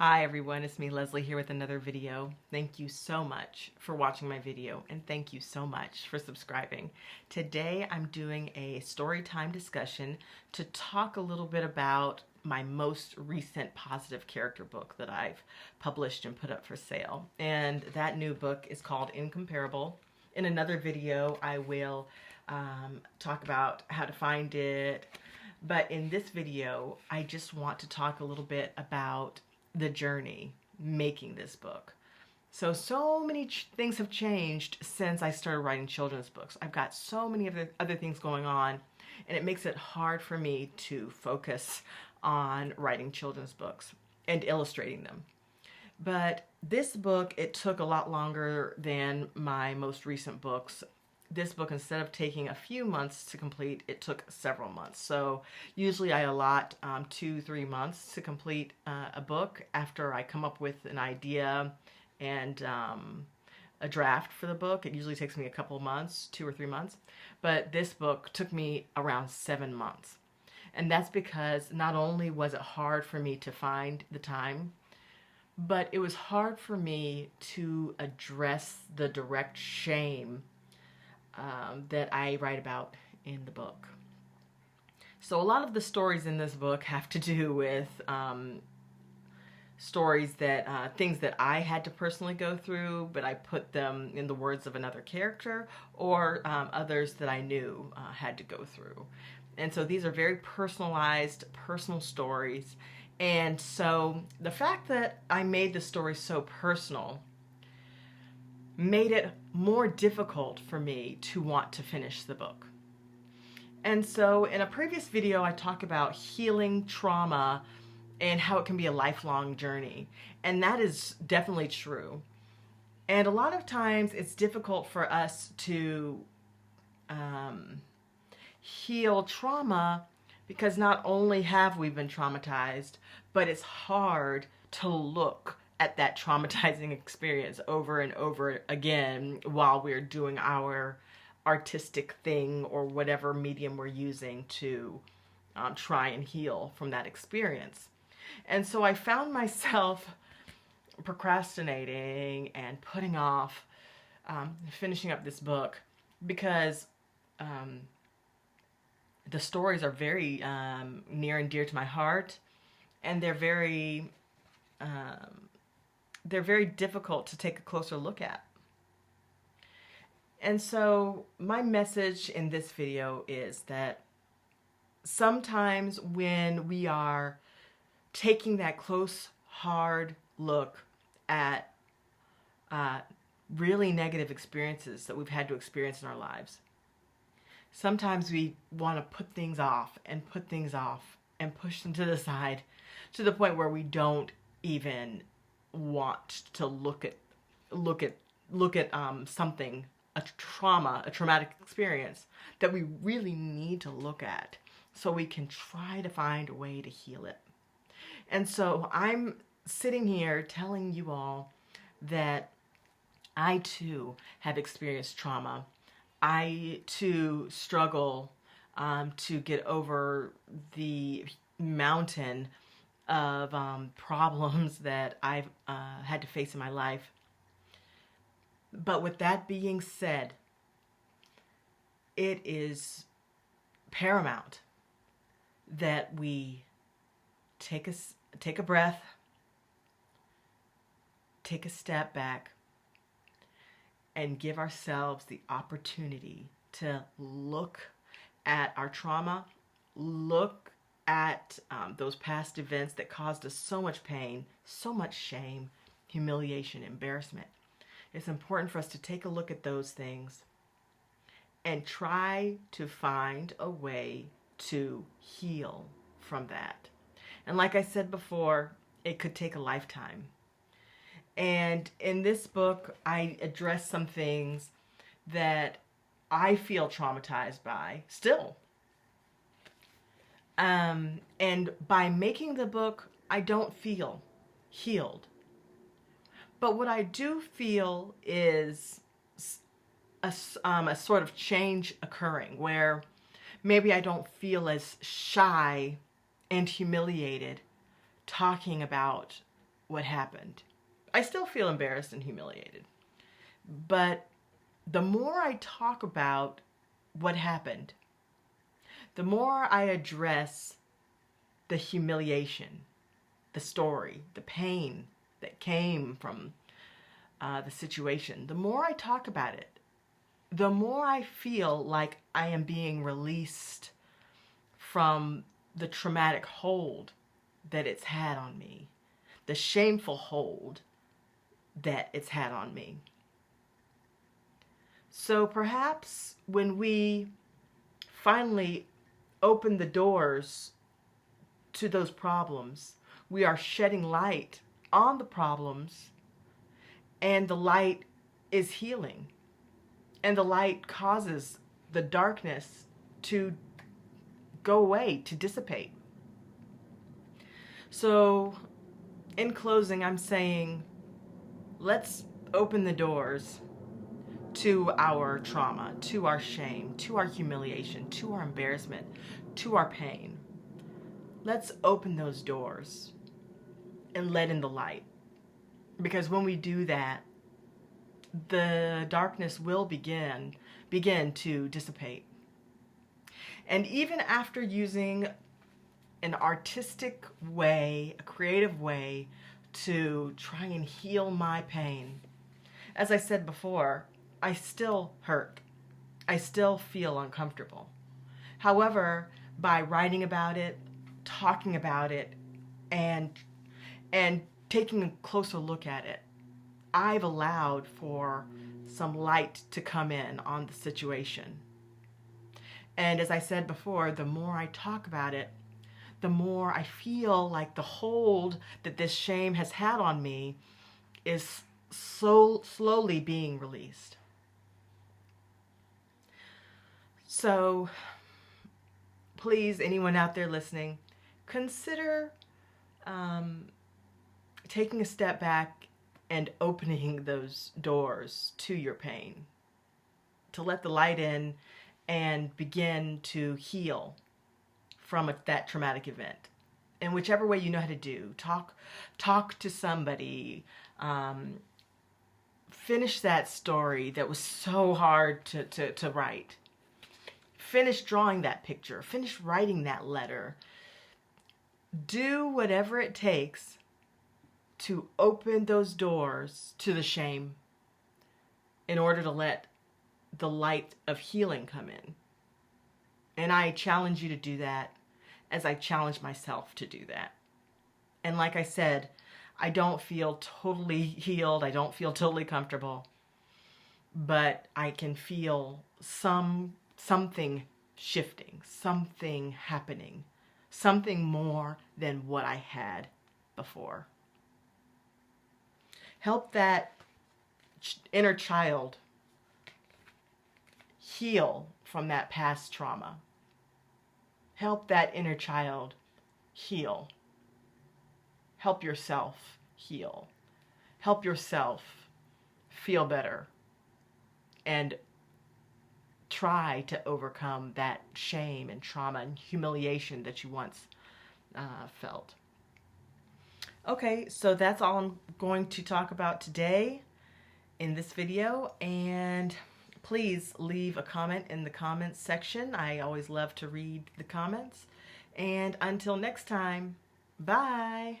Hi everyone, it's me Leslie here with another video. Thank you so much for watching my video and thank you so much for subscribing. Today I'm doing a story time discussion to talk a little bit about my most recent positive character book that I've published and put up for sale. And that new book is called Incomparable. In another video I will talk about how to find it, but in this video I just want to talk a little bit about the journey making this book. So many things have changed since I started writing children's books. I've got so many other things going on, and it makes it hard for me to focus on writing children's books and illustrating them. But this book, it took a lot longer than my most recent books. This book, instead of taking a few months to complete, it took several months. So usually I allot 2-3 months to complete a book after I come up with an idea and a draft for the book. It usually takes me a couple of months, 2 or 3 months. But this book took me around 7 months. And that's because not only was it hard for me to find the time, but it was hard for me to address the direct shame that I write about in the book. So a lot of the stories in this book have to do with stories that, things that I had to personally go through, but I put them in the words of another character, or others that I knew had to go through. And so these are very personalized, personal stories. And so the fact that I made the story so personal made it more difficult for me to want to finish the book. And so in a previous video, I talked about healing trauma and how it can be a lifelong journey. And that is definitely true. And a lot of times it's difficult for us to heal trauma because not only have we been traumatized, but it's hard to look at that traumatizing experience over and over again while we're doing our artistic thing or whatever medium we're using to try and heal from that experience. And so I found myself procrastinating and putting off finishing up this book because the stories are very near and dear to my heart, and they're very difficult to take a closer look at. And so my message in this video is that sometimes when we are taking that close, hard look at really negative experiences that we've had to experience in our lives, sometimes we want to put things off and put things off and push them to the side to the point where we don't even want to look at something, a traumatic experience that we really need to look at so we can try to find a way to heal it. And so I'm sitting here telling you all that I too have experienced trauma. I too struggle to get over the mountain of problems that I've had to face in my life. But with that being said, it is paramount that we take a breath, take a step back, and give ourselves the opportunity to look at our trauma, look at those past events that caused us so much pain, so much shame, humiliation, embarrassment. It's important for us to take a look at those things and try to find a way to heal from that. And like I said before, it could take a lifetime. And in this book, I address some things that I feel traumatized by still. And by making the book, I don't feel healed. But what I do feel is a sort of change occurring where maybe I don't feel as shy and humiliated talking about what happened. I still feel embarrassed and humiliated. But the more I talk about what happened, the more I address the humiliation, the story, the pain that came from the situation, the more I talk about it, the more I feel like I am being released from the traumatic hold that it's had on me, the shameful hold that it's had on me. So perhaps when we finally open the doors to those problems, we are shedding light on the problems, and the light is healing. And the light causes the darkness to go away, to dissipate. So, in closing, I'm saying, let's open the doors to our trauma, to our shame, to our humiliation, to our embarrassment, to our pain. Let's open those doors and let in the light. Because when we do that, the darkness will begin to dissipate. And even after using an artistic way, a creative way to try and heal my pain, as I said before, I still hurt. I still feel uncomfortable. However, by writing about it, talking about it, and taking a closer look at it, I've allowed for some light to come in on the situation. And as I said before, the more I talk about it, the more I feel like the hold that this shame has had on me is slowly being released. So please, anyone out there listening, consider taking a step back and opening those doors to your pain, to let the light in and begin to heal from that traumatic event. In whichever way you know how to do, talk to somebody, finish that story that was so hard to write. Finish drawing that picture, finish writing that letter. Do whatever it takes to open those doors to the shame in order to let the light of healing come in. And I challenge you to do that as I challenge myself to do that. And like I said, I don't feel totally healed. I don't feel totally comfortable. But I can feel something shifting, something happening, something more than what I had before. Help that inner child heal from that past trauma. Help that inner child heal. Help yourself heal. Help yourself feel better and try to overcome that shame and trauma and humiliation that you once felt. Okay, so that's all I'm going to talk about today in this video, and please leave a comment in the comments section. I always love to read the comments. And until next time, bye!